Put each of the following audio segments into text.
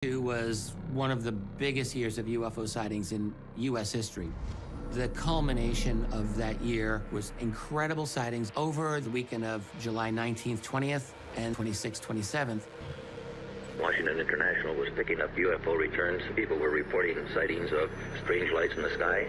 Was one of the biggest years of UFO sightings in U.S. history. The culmination of that year was incredible sightings over the weekend of July 19th, 20th, and 26th, 27th. Washington International was picking up UFO returns. People were reporting sightings of strange lights in the sky.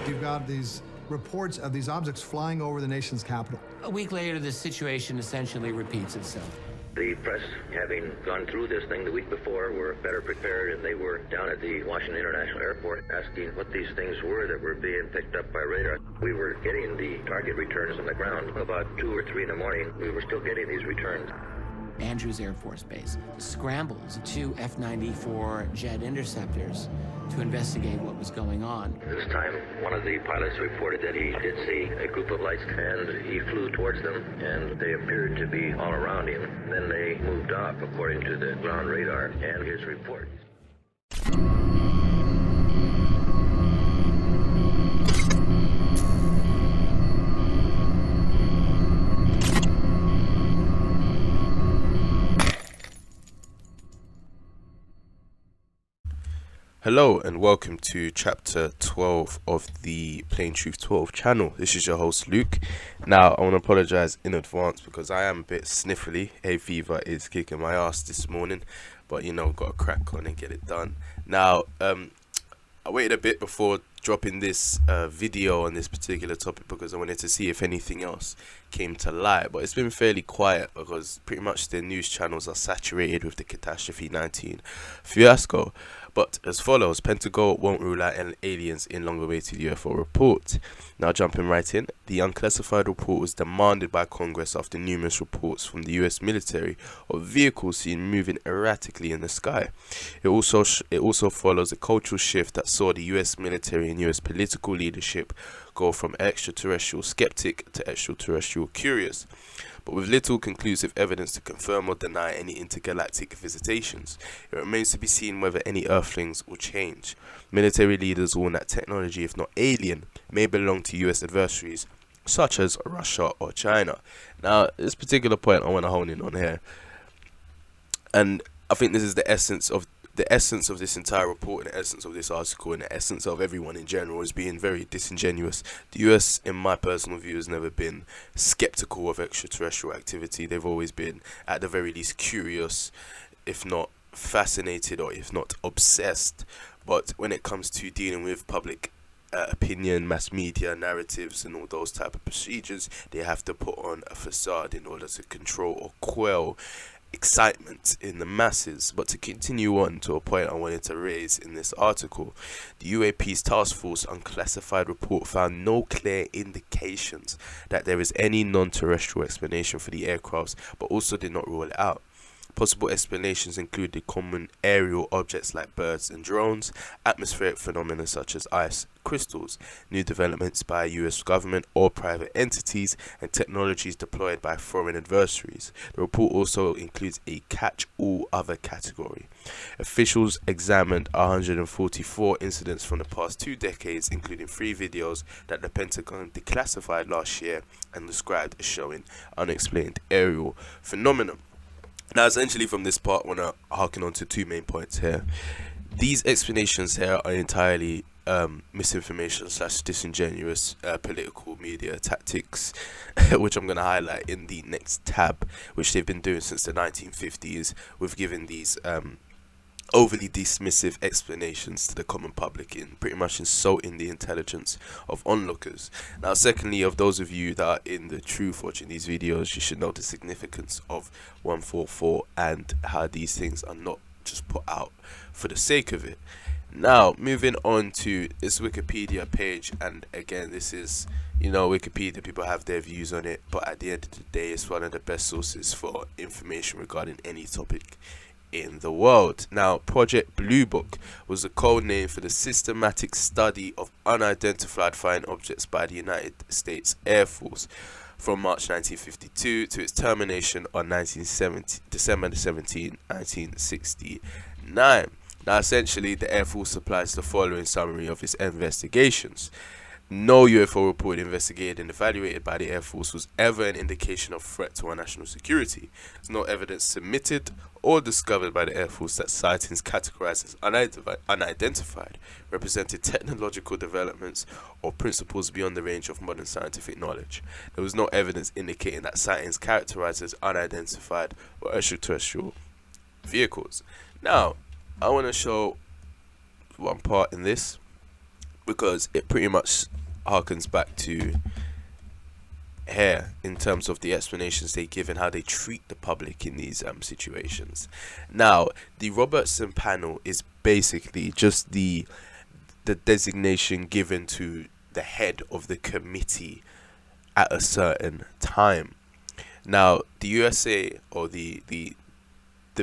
You've got these reports of these objects flying over the nation's capital. A week later, the situation essentially repeats itself. The press, having gone through this thing the week before, were better prepared, and they were down at the Washington International Airport asking what these things were that were being picked up by radar. We were getting the target returns on the ground. About 2 or 3 in the morning, we were still getting these returns. Andrews Air Force Base scrambles 2 F-94 jet interceptors to investigate what was going on. This time, one of the pilots reported that he did see a group of lights, and he flew towards them, and they appeared to be all around him. Then they moved off, according to the ground radar and his report. Hello and welcome to chapter 12 of the Plain Truth 12 channel. This is your host Luke. Now I want to apologize in advance because I am a bit sniffly. Hay fever is kicking my ass this morning, but you know, got to crack on and get it done. Now I waited a bit before dropping this video on this particular topic because I wanted to see if anything else came to light, but it's been fairly quiet because pretty much the news channels are saturated with the Catastrophe 19 fiasco. But as follows: Pentagon won't rule out aliens in long-awaited UFO report. Now jumping right in, the unclassified report was demanded by Congress after numerous reports from the US military of vehicles seen moving erratically in the sky. It also follows a cultural shift that saw the US military and US political leadership go from extraterrestrial skeptic to extraterrestrial curious, but with little conclusive evidence to confirm or deny any intergalactic visitations. It remains to be seen whether any Earthlings will change. Military leaders warn that technology, if not alien, may belong to US adversaries such as Russia or China. Now, this particular point I want to hone in on here, and I think this is the essence of this entire report, and the essence of this article, and the essence of everyone in general, is being very disingenuous. The US, in my personal view, has never been skeptical of extraterrestrial activity. They've always been, at the very least, curious, if not fascinated, or if not obsessed. But when it comes to dealing with public opinion, mass media, narratives, and all those type of procedures, they have to put on a facade in order to control or quell excitement in the masses. But to continue on to a point I wanted to raise in this article, the UAP's task force unclassified report found no clear indications that there is any non-terrestrial explanation for the aircrafts, but also did not rule it out. Possible explanations included common aerial objects like birds and drones, atmospheric phenomena such as ice crystals, new developments by US government or private entities, and technologies deployed by foreign adversaries. The report also includes a catch-all other category. Officials examined 144 incidents from the past 2 decades, including 3 videos that the Pentagon declassified last year and described as showing unexplained aerial phenomena. Now, essentially from this part, I want to harken on to 2 main points here. These explanations here are entirely misinformation / disingenuous political media tactics, which I'm going to highlight in the next tab, which they've been doing since the 1950s, with giving these overly dismissive explanations to the common public, in pretty much insulting the intelligence of onlookers. Now, secondly, of those of you that are in the truth watching these videos, you should know the significance of 144 and how these things are not just put out for the sake of it. Now, moving on to this Wikipedia page, and again, this is, you know, Wikipedia, people have their views on it, but at the end of the day, it's one of the best sources for information regarding any topic in the world. Now, Project Blue Book was a code name for the systematic study of unidentified flying objects by the United States Air Force from March 1952 to its termination on December 17, 1969. Now, essentially, the Air Force supplies the following summary of its investigations. No UFO report investigated and evaluated by the Air Force was ever an indication of threat to our national security. There's no evidence submitted or discovered by the Air Force that sightings categorized as unidentified represented technological developments or principles beyond the range of modern scientific knowledge. There was no evidence indicating that sightings characterized as unidentified or extraterrestrial vehicles. Now, I want to show one part in this, because it pretty much harkens back to here in terms of the explanations they give and how they treat the public in these situations. Now, the Robertson panel is basically just the designation given to the head of the committee at a certain time. Now, the USA, or the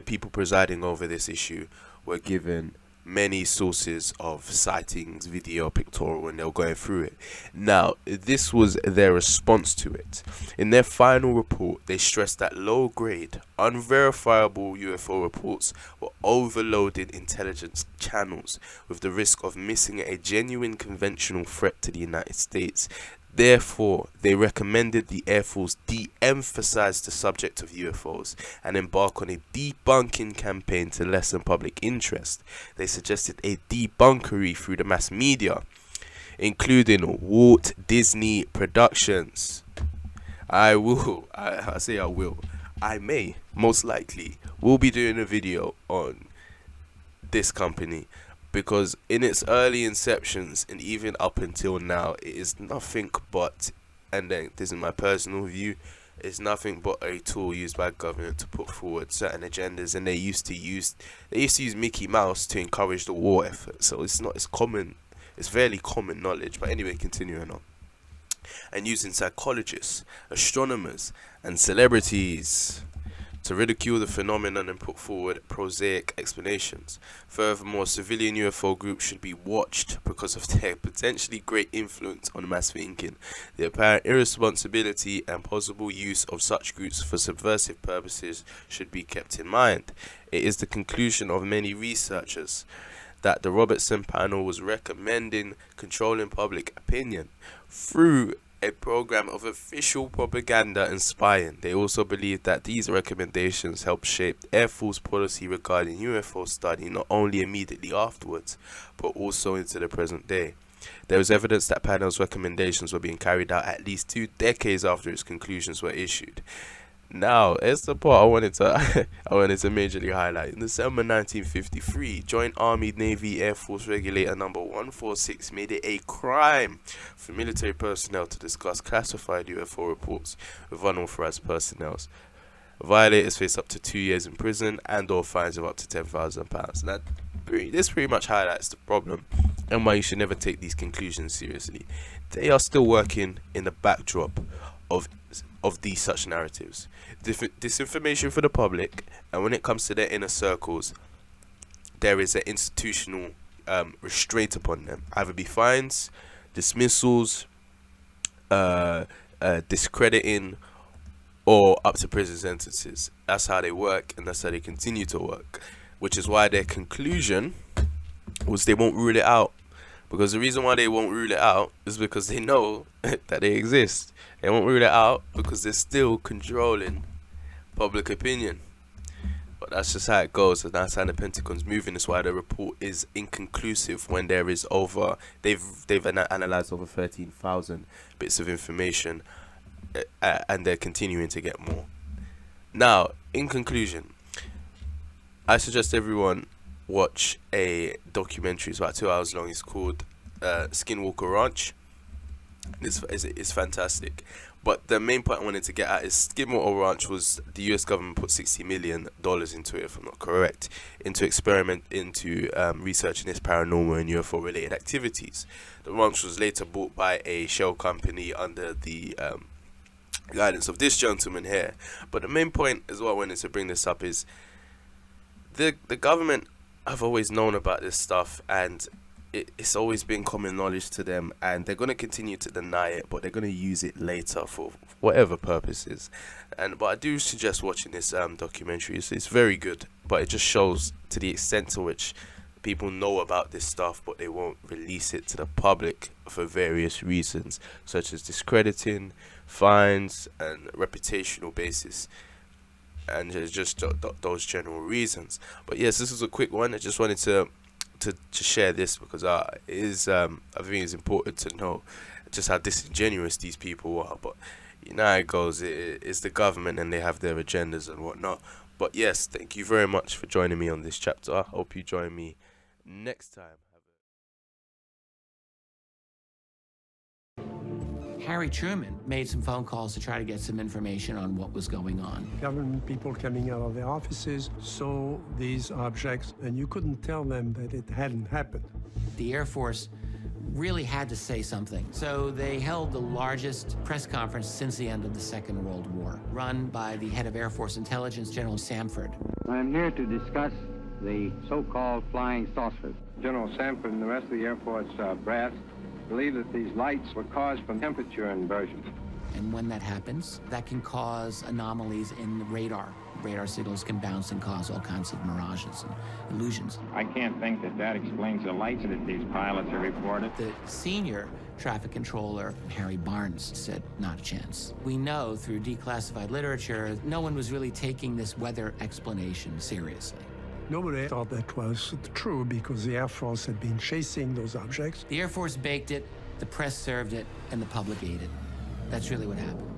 people presiding over this issue, were given many sources of sightings, video, pictorial, and they were going through it. Now, this was their response to it. In their final report, they stressed that low-grade, unverifiable UFO reports were overloaded intelligence channels with the risk of missing a genuine conventional threat to the United States. Therefore, they recommended the Air Force de-emphasize the subject of UFOs and embark on a debunking campaign to lessen public interest. They suggested a debunkery through the mass media, including Walt Disney Productions. I may, most likely, will be doing a video on this company, because in its early inceptions and even up until now, it is nothing but, and then this is my personal view, it's nothing but a tool used by government to put forward certain agendas, and they used to use Mickey Mouse to encourage the war effort. So it's fairly common knowledge. But anyway, continuing on. And using psychologists, astronomers, and celebrities to ridicule the phenomenon and put forward prosaic explanations. Furthermore, civilian UFO groups should be watched because of their potentially great influence on mass thinking. The apparent irresponsibility and possible use of such groups for subversive purposes should be kept in mind. It is the conclusion of many researchers that the Robertson panel was recommending controlling public opinion through a program of official propaganda and spying. They also believe that these recommendations help shape Air Force policy regarding UFO study not only immediately afterwards, but also into the present day. There is evidence that panel's recommendations were being carried out at least 2 decades after its conclusions were issued. Now, here's the part I wanted to majorly highlight. In December 1953, Joint Army Navy Air Force Regulator number 146 made it a crime for military personnel to discuss classified UFO reports with unauthorized personnel. Violators face up to 2 years in prison and or fines of up to £10,000. Now, this pretty much highlights the problem and why you should never take these conclusions seriously. They are still working in the backdrop of these such narratives. Disinformation for the public, and when it comes to their inner circles, there is an institutional restraint upon them. Either be fines, dismissals, discrediting, or up to prison sentences. That's how they work, and that's how they continue to work. Which is why their conclusion was they won't rule it out. Because the reason why they won't rule it out is because they know that they exist. They won't rule it out because they're still controlling public opinion. But that's just how it goes, and that's how the Pentagon's moving. That's why the report is inconclusive when there is over, they've analyzed over 13,000 bits of information, and they're continuing to get more. Now, in conclusion, I suggest everyone watch a documentary. It's about 2 hours long. It's called Skinwalker Ranch. It's fantastic. But the main point I wanted to get at is Skinwalker Ranch was the US government put $60 million into it, if I'm not correct, into researching its paranormal and UFO related activities. The ranch was later bought by a shell company under the guidance of this gentleman here. But the main point as well I wanted to bring this up is the government have always known about this stuff, and it's always been common knowledge to them, and they're going to continue to deny it, but they're going to use it later for whatever purposes. But I do suggest watching this documentary. It's very good, but it just shows to the extent to which people know about this stuff, but they won't release it to the public for various reasons, such as discrediting, fines, and reputational basis, and just those general reasons. But yes, this is a quick one. I just wanted to share this because I think it's important to know just how disingenuous these people are. But you know how it goes. It's the government and they have their agendas and whatnot. But yes, thank you very much for joining me on this chapter. I hope you join me next time. Harry Truman made some phone calls to try to get some information on what was going on. Government people coming out of their offices saw these objects, and you couldn't tell them that it hadn't happened. The Air Force really had to say something. So they held the largest press conference since the end of the Second World War, run by the head of Air Force Intelligence, General Samford. I'm here to discuss the so-called flying saucers. General Samford and the rest of the Air Force brass believe that these lights were caused from temperature inversion. And when that happens, that can cause anomalies in the radar. Radar signals can bounce and cause all kinds of mirages and illusions. I can't think that that explains the lights that these pilots have reported. The senior traffic controller, Harry Barnes, said, not a chance. We know through declassified literature, no one was really taking this weather explanation seriously. Nobody thought that was true because the Air Force had been chasing those objects. The Air Force baked it, the press served it, and the public ate it. That's really what happened.